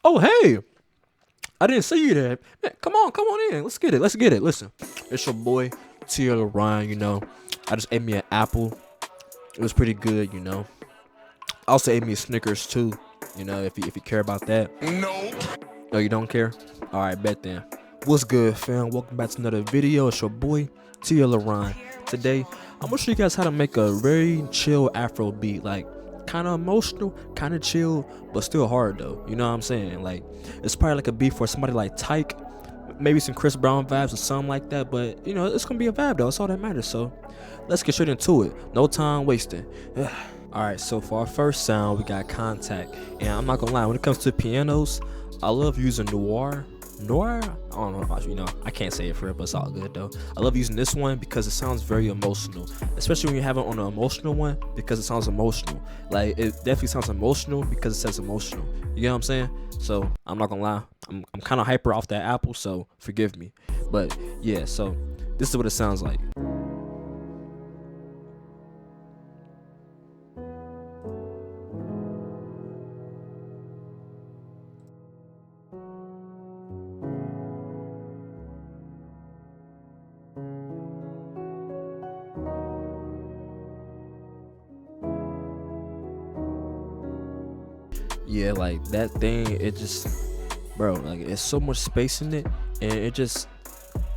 Oh, hey, I didn't see you there. Man, come on in. Let's get it. Let's get it. Listen, it's your boy T.L. Ryan. I just ate me an apple. It was pretty good. I also ate me a Snickers too. If you care about that. No, you don't care. All right, bet then. What's good, fam? Welcome back to another video. It's your boy T.L. Ryan. Today, I'm gonna show you guys how to make a very chill Afro beat, like kind of emotional, kind of chill, but still hard though. You know what I'm saying? Like it's probably like a beat for somebody like Tyke, maybe some Chris Brown vibes or something like that. But it's gonna be a vibe though. That's all that matters. So let's get straight into it. No time wasting. Alright, so for our first sound, we got Contact. And I'm not gonna lie, when it comes to pianos, I love using Noir. Noir? I don't know, I can't say it for it, but it's all good though. I love using this one because it sounds very emotional, especially when you have it on an emotional one because it sounds emotional. Like, it definitely sounds emotional because it says emotional. You know what I'm saying? So, I'm not gonna lie, I'm kind of hyper off that apple, so forgive me. But yeah, so this is what it sounds like. Yeah, like that thing, it just, bro, like it's so much space in it, and it just,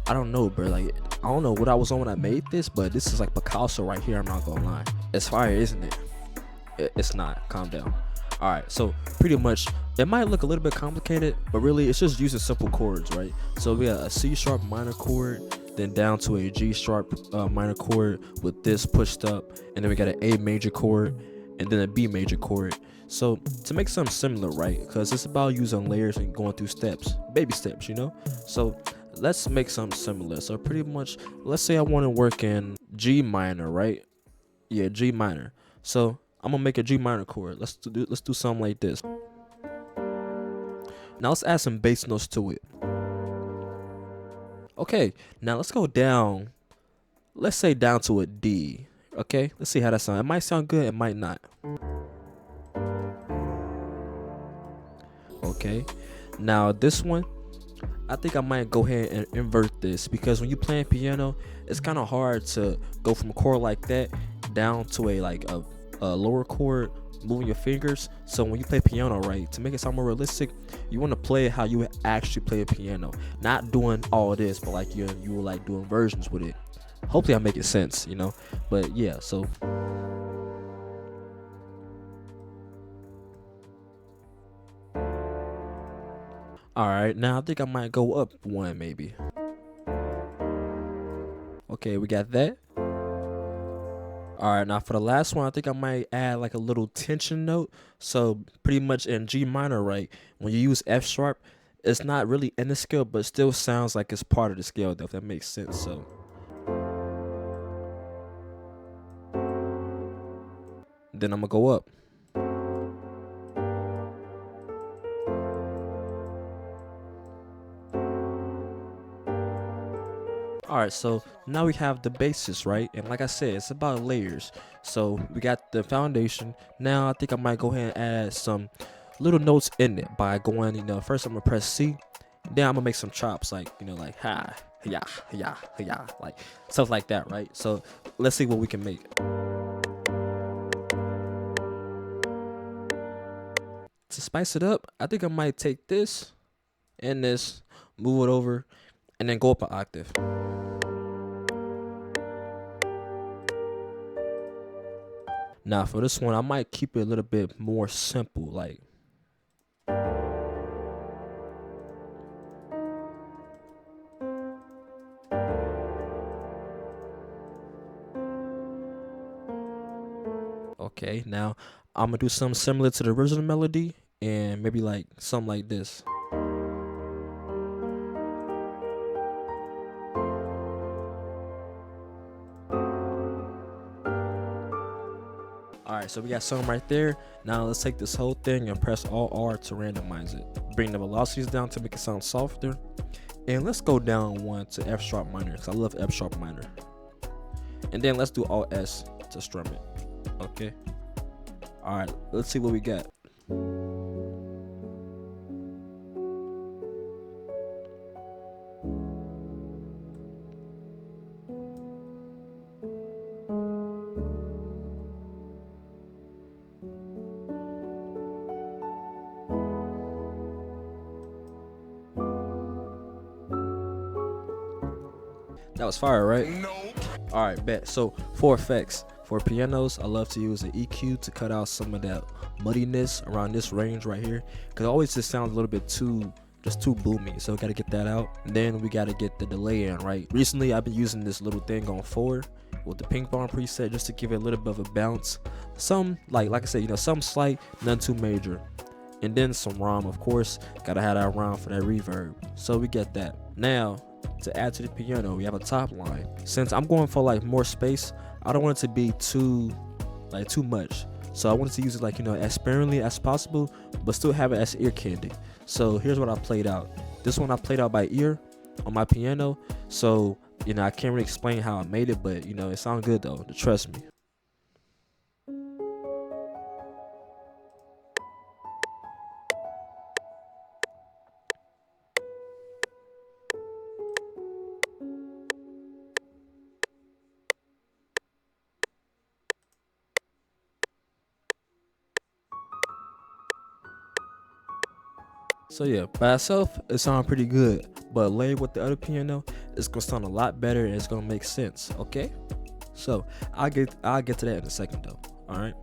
I don't know, bro. Like, I don't know what I was on when I made this, but this is like Picasso right here. I'm not gonna lie. It's fire, isn't it? It's not. Calm down. All right, so pretty much it might look a little bit complicated, but really it's just using simple chords, right? So we got a C sharp minor chord, then down to a G sharp minor chord with this pushed up, and then we got an A major chord, and then a B major chord. So to make something similar, right? Because it's about using layers and going through steps, baby steps, So let's make something similar. So pretty much, let's say I want to work in G minor, right? Yeah, G minor. So I'm gonna make a G minor chord. Let's do something like this. Now let's add some bass notes to it. Okay, now let's go down. Let's say down to a D. Okay, let's see how that sounds. It might sound good, it might not. Okay, now this one, I think I might go ahead and invert this because when you're playing piano, it's kind of hard to go from a chord like that down to a lower chord, moving your fingers. So when you play piano, right, to make it sound more realistic, you want to play it how you actually play a piano, not doing all this, but like you were like doing versions with it. Hopefully I make it sense, But yeah, so all right, now I think I might go up one maybe. Okay, we got that. All right, now for the last one, I think I might add like a little tension note. So pretty much in G minor, right, when you use F sharp, it's not really in the scale, but still sounds like it's part of the scale, though, if that makes sense. So then I'm gonna go up. Alright, so now we have the basis, right? And like I said, it's about layers. So we got the foundation. Now I think I might go ahead and add some little notes in it by going, first I'm gonna press C, then I'm gonna make some chops like ha, yeah, yeah, yeah, like stuff like that, right? So let's see what we can make. To spice it up, I think I might take this and this, move it over, and then go up an octave. Now for this one, I might keep it a little bit more simple, like. Okay, now I'm gonna do something similar to the original melody and maybe like something like this. Alright, so we got something right there. Now let's take this whole thing and press Alt R to randomize it. Bring the velocities down to make it sound softer. And let's go down one to F sharp minor because I love F sharp minor. And then let's do Alt S to strum it. Okay. Alright, let's see what we got. That was fire, right? No. All right, bet. So for effects, for pianos, I love to use an EQ to cut out some of that muddiness around this range right here, because it always just sounds a little bit too boomy. So got to get that out. And then we got to get the delay in, right? Recently, I've been using this little thing on 4 with the ping pong preset just to give it a little bit of a bounce. Some like I said, some slight, none too major. And then some ROM, of course. Gotta have that ROM for that reverb. So we get that. Now, to add to the piano, we have a top line. Since I'm going for like more space, I don't want it to be too much. So I wanted to use it as sparingly as possible, but still have it as ear candy. So here's what I played out. This one I played out by ear on my piano. So, I can't really explain how I made it, but it sounds good though, trust me. So yeah, by itself, it sounds pretty good, but layered with the other piano, it's gonna sound a lot better and it's gonna make sense. Okay, so I'll get to that in a second though. All right.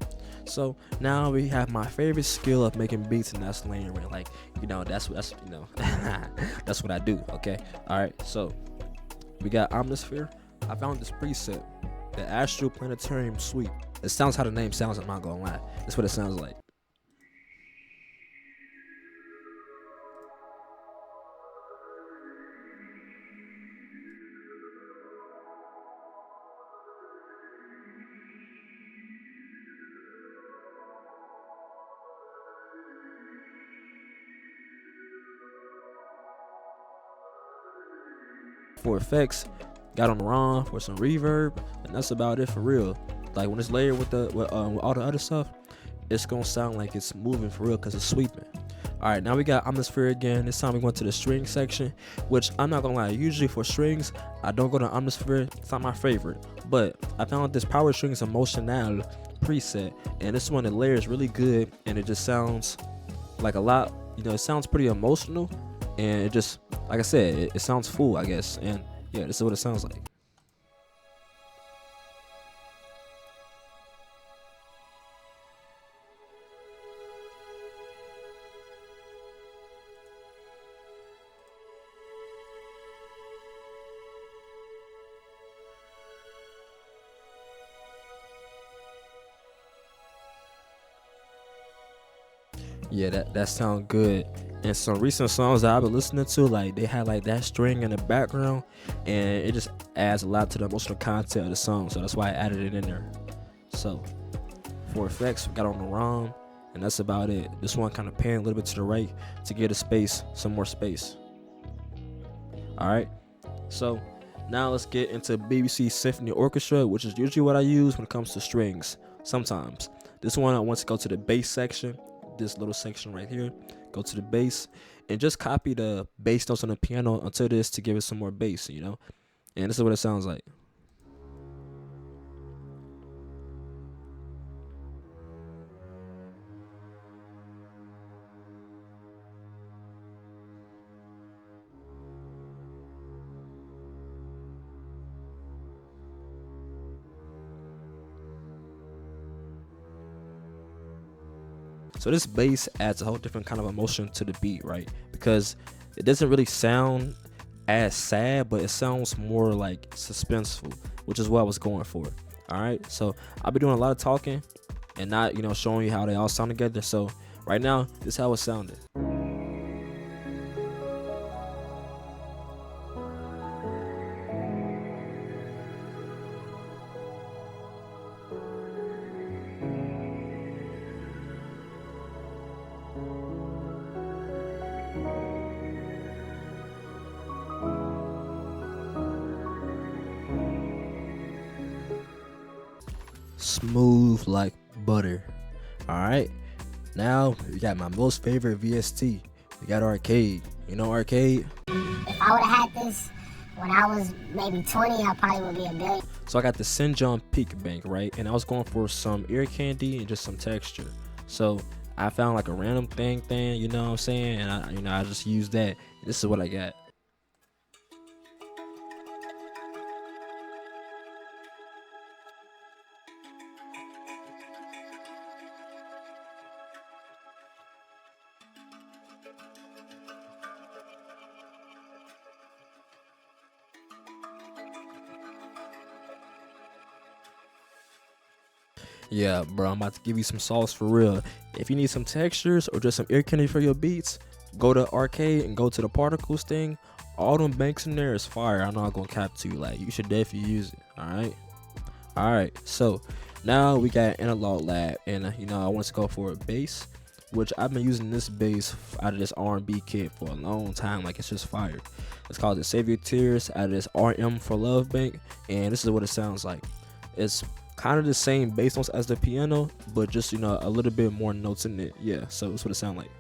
So now we have my favorite skill of making beats, and that's layering. That's that's what I do. Okay. All right. So we got Omnisphere. I found this preset, the Astral Planetarium Suite. It sounds how the name sounds. I'm not gonna lie. That's what it sounds like. For effects, got on the ROM for some reverb, and that's about it for real. Like when it's layered with all the other stuff, it's gonna sound like it's moving for real because it's sweeping. All right, now we got Omnisphere again. This time we went to the string section, which I'm not gonna lie, usually for strings I don't go to Omnisphere. It's not my favorite, but I found this Power Strings Emotional preset, and this one, it layers really good, and it just sounds like a lot. It sounds pretty emotional, and it just, like I said, it sounds full, I guess. And yeah, this is what it sounds like. Yeah, that sounds good. And some recent songs that I've been listening to, like they had like that string in the background, and it just adds a lot to the emotional content of the song. So that's why I added it in there. So for effects, we got on the ROM, and that's about it. This one kind of pan a little bit to the right to get some more space. All right. So now let's get into BBC Symphony Orchestra, which is usually what I use when it comes to strings. Sometimes this one I want to go to the bass section. This little section right here, go to the bass and just copy the bass notes on the piano until this to give it some more bass, and this is what it sounds like. So this bass adds a whole different kind of emotion to the beat, right? Because it doesn't really sound as sad, but it sounds more like suspenseful, which is what I was going for. All right, so I'll be doing a lot of talking and not, showing you how they all sound together. So right now, this is how it sounded. Smooth like butter. All right, now we got my most favorite VST. We got Arcade. Arcade? If I would have had this when I was maybe 20, I probably would be a billion. So I got the St. John Peak Bank, right? And I was going for some ear candy and just some texture. So I found like a random thing, you know what I'm saying? And I just used that. This is what I got. Yeah, bro, I'm about to give you some sauce for real. If you need some textures or just some ear candy for your beats, go to arcade and go to the particles thing. All them banks in there is fire. I'm not gonna cap to you. Like, you should definitely use it. All right. So now we got analog lab, and I want to go for a bass, which I've been using this bass out of this R&B kit for a long time. Like, it's just fire. It's called the Savior Tears out of this RM for Love bank, and this is what it sounds like. It's kind of the same bass notes as the piano, but just a little bit more notes in it. Yeah, so that's what it sounds like.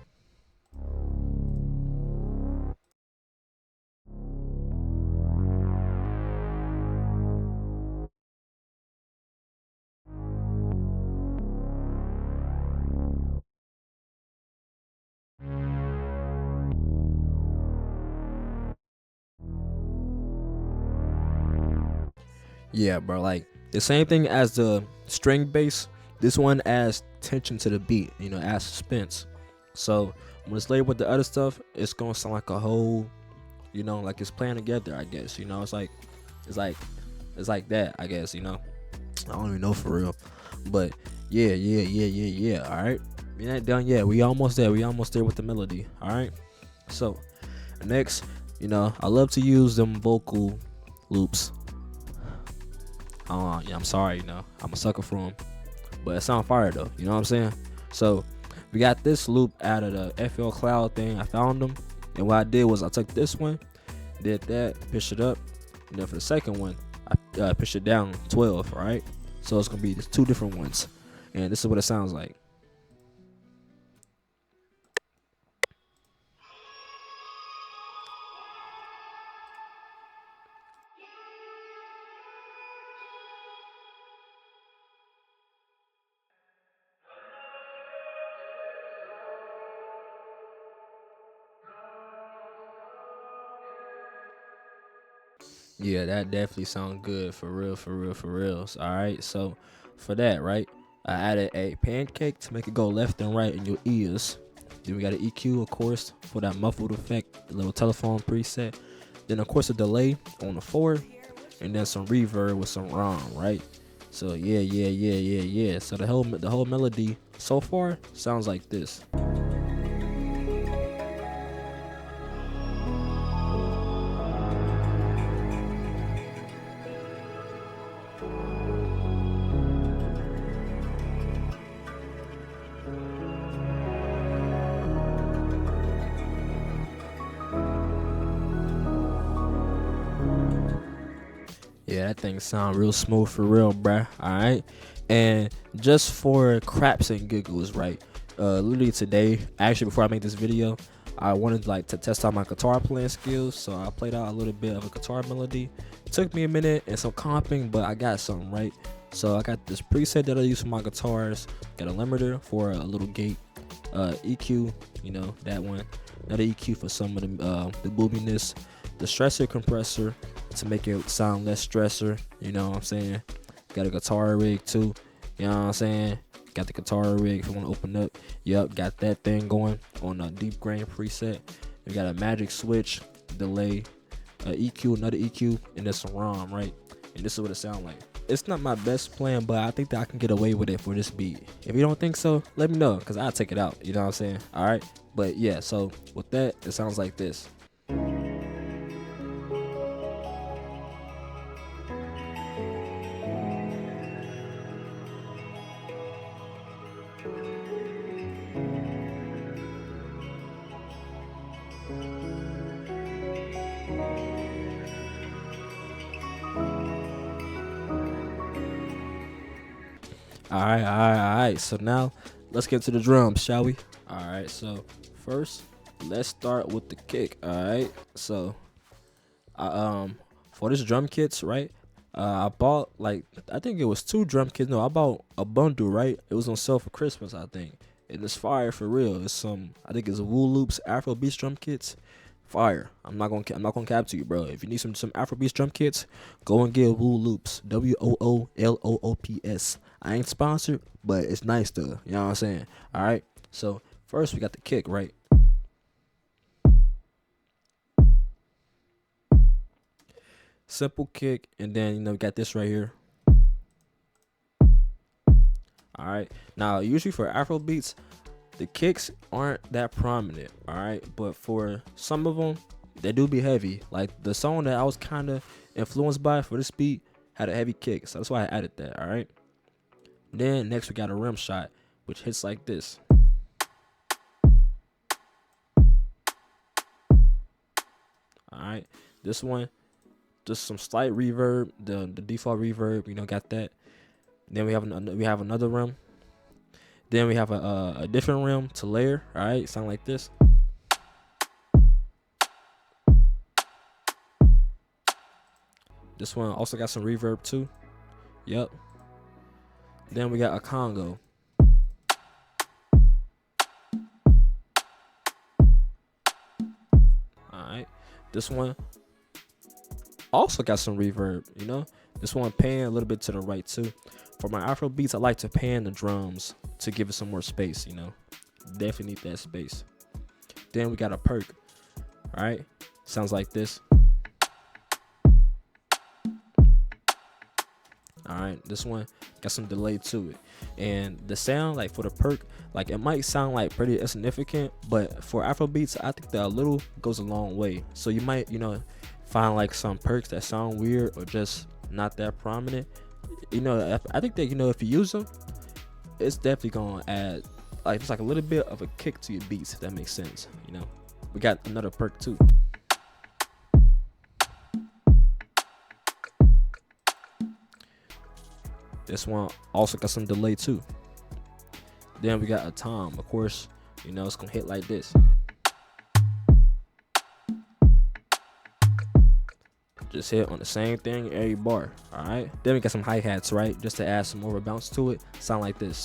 Yeah, bro, like the same thing as the string bass. This one adds tension to the beat, adds suspense. So when it's layered with the other stuff, it's gonna sound like a whole, like it's playing together. I guess it's like it's like that. I guess I don't even know for real, but yeah. All right, we ain't done yet. We almost there. We almost there with the melody. All right. So next, I love to use them vocal loops. Yeah, I'm sorry, I'm a sucker for them, but it sound fire though. You know what I'm saying? So we got this loop out of the FL Cloud thing. I found them, and what I did was I took this one, did that, pitched it up, and then for the second one, I pitched it down 12. Right? So it's gonna be just two different ones, and this is what it sounds like. Yeah, that definitely sound good for real, for real, for real. All right, so for that, right, I added a pancake to make it go left and right in your ears. Then we got an EQ, of course, for that muffled effect, a little telephone preset. Then of course a delay on the 4, and then some reverb with some ROM, right? So yeah. So the whole melody so far sounds like this. Yeah, that thing sound real smooth for real, bruh. All right, and just for craps and giggles, right? Literally today, actually before I made this video, I wanted to test out my guitar playing skills, so I played out a little bit of a guitar melody. It took me a minute and some comping, but I got something right. So I got this preset that I use for my guitars. Got a limiter for a little gate, EQ, that one. Another EQ for some of the boobiness. The stressor compressor to make it sound less stressor. You know what I'm saying? Got a guitar rig too. You know what I'm saying? Got the guitar rig if you want to open up. Yep, got that thing going on a deep grain preset. We got a magic switch, delay, EQ, another EQ, and then some ROM, right? And this is what it sounds like. It's not my best plan, but I think that I can get away with it for this beat. If you don't think so, let me know, because I'll take it out. You know what I'm saying? All right. But yeah, so with that, it sounds like this. All right. So now let's get to the drums, shall we? All right. So first, let's start with the kick. All right. So, I, for this drum kits, right? I bought I think it was 2 drum kits. No, I bought a bundle, right? It was on sale for Christmas, I think. And it's fire for real. It's I think it's Wool Loops AfroBeats drum kits. Fire. I'm not gonna cap to you, bro. If you need some AfroBeats drum kits, go and get Wool Loops. WOOLOOPS. I ain't sponsored, but it's nice though. You know what I'm saying? All right. So first we got the kick, right? Simple kick, and then we got this right here. All right. Now, usually for Afro beats, the kicks aren't that prominent. All right, but for some of them, they do be heavy. Like the song that I was kind of influenced by for this beat had a heavy kick, so that's why I added that. All right. Then next we got a rim shot, which hits like this. All right, this one just some slight reverb, the default reverb, you know, got that. Then we have another rim. Then we have a different rim to layer. All right, sound like this. This one also got some reverb too. Yep. Then we got a Congo. Alright. This one also got some reverb, you know? This one pan a little bit to the right too. For my Afro beats, I like to pan the drums to give it some more space, you know? Definitely need that space. Then we got a perk. Alright. Sounds like this. Alright, this one got some delay to it. And the sound, like for the perk, like it might sound like pretty insignificant, but for Afro beats, I think that a little goes a long way. So you might, you know, find like some perks that sound weird or just not that prominent. You know, I think that, you know, if you use them, it's definitely gonna add like it's like a little bit of a kick to your beats, if that makes sense. You know, we got another perk too. This one also got some delay too. Then we got a tom. Of course, you know, it's gonna hit like this. Just hit on the same thing every bar. All right. Then we got some hi-hats, right? Just to add some more bounce to it. Sound like this.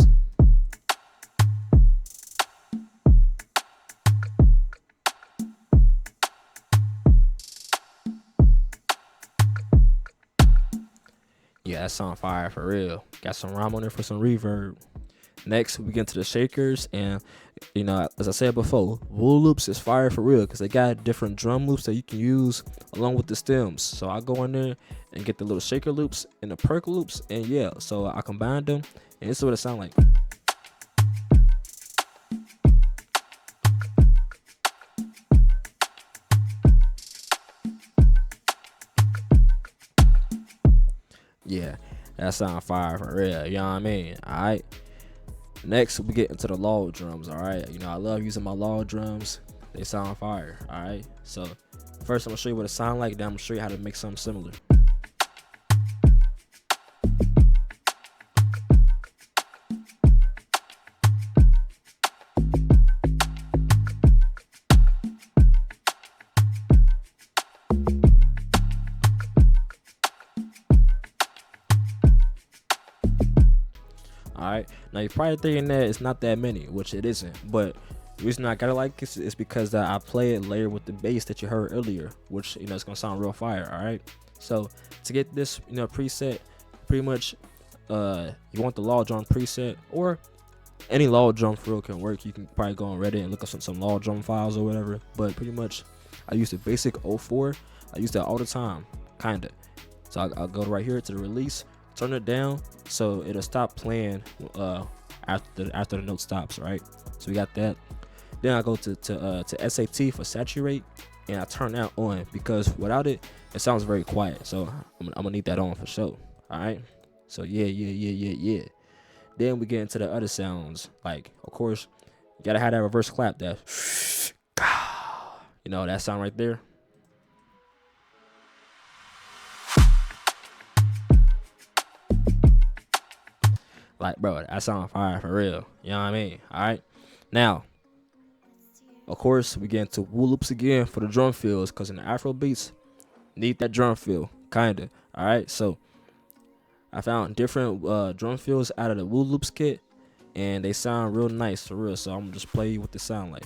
Yeah, that sound fire for real. Got some rhyme on there for some reverb. Next, we get into the shakers, and you know, as I said before, wool loops is fire for real because they got different drum loops that you can use along with the stems. So I go in there and get the little shaker loops and the perk loops, and yeah, so I combine them, and this is what it sounds like. Yeah, that sound fire for real. You know what I mean? All right. Next, we get into the log drums. All right. You know, I love using my log drums. They sound fire. All right. So first, I'm gonna show you what it sounds like. Then I'm gonna show you how to make something similar. Alright, now you're probably thinking that it's not that many, which it isn't, but the reason I gotta like this is because that I play it layered with the bass that you heard earlier, which, you know, it's gonna sound real fire. Alright, so to get this, you know, preset, pretty much you want the log drum preset, or any log drum for real can work. You can probably go on Reddit and look up some log drum files or whatever, but pretty much I use the basic 04. I use that all the time, kinda. So I'll go right here to the release, turn it down so it'll stop playing after the note stops, right? So we got that. Then I go to SAT for saturate, and I turn that on because without it, it sounds very quiet. So I'm gonna need that on for sure. All right. So yeah. Then we get into the other sounds. Like, of course, you gotta have that reverse clap. That, you know, that sound right there. Like, bro, that sound fire for real. You know what I mean? All right. Now, of course, we get into wool loops again for the drum fills, because in the Afro beats, need that drum fill, kinda. All right. So I found different drum fills out of the wool loops kit, and they sound real nice for real. So I'm gonna just play you what they sound like.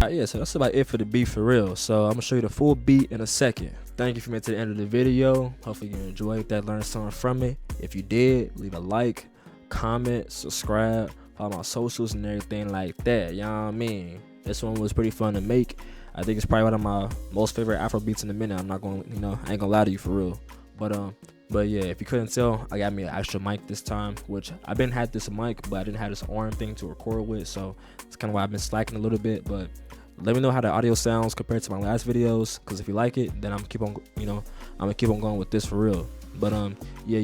Yeah, so that's about it for the beat for real. So I'm gonna show you the full beat in a second. Thank you for making it to the end of the video. Hopefully you enjoyed that, learned something from it. If you did, leave a like, comment, subscribe, follow my socials and everything like that. You know what I mean? This one was pretty fun to make. I think it's probably one of my most favorite Afro beats in a minute. I'm not gonna, I ain't gonna lie to you for real. But yeah, if you couldn't tell, I got me an extra mic this time, which I've been had this mic, but I didn't have this arm thing to record with, so it's kind of why I've been slacking a little bit. But let me know how the audio sounds compared to my last videos, because if you like it, then I'm gonna keep on going with this for real. But yeah.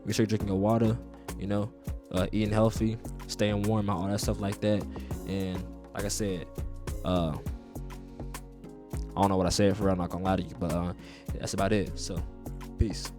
Make sure you're drinking your water, eating healthy, staying warm, all that stuff like that. And like I said, I don't know what I said for real, I'm not gonna lie to you, but that's about it. So peace.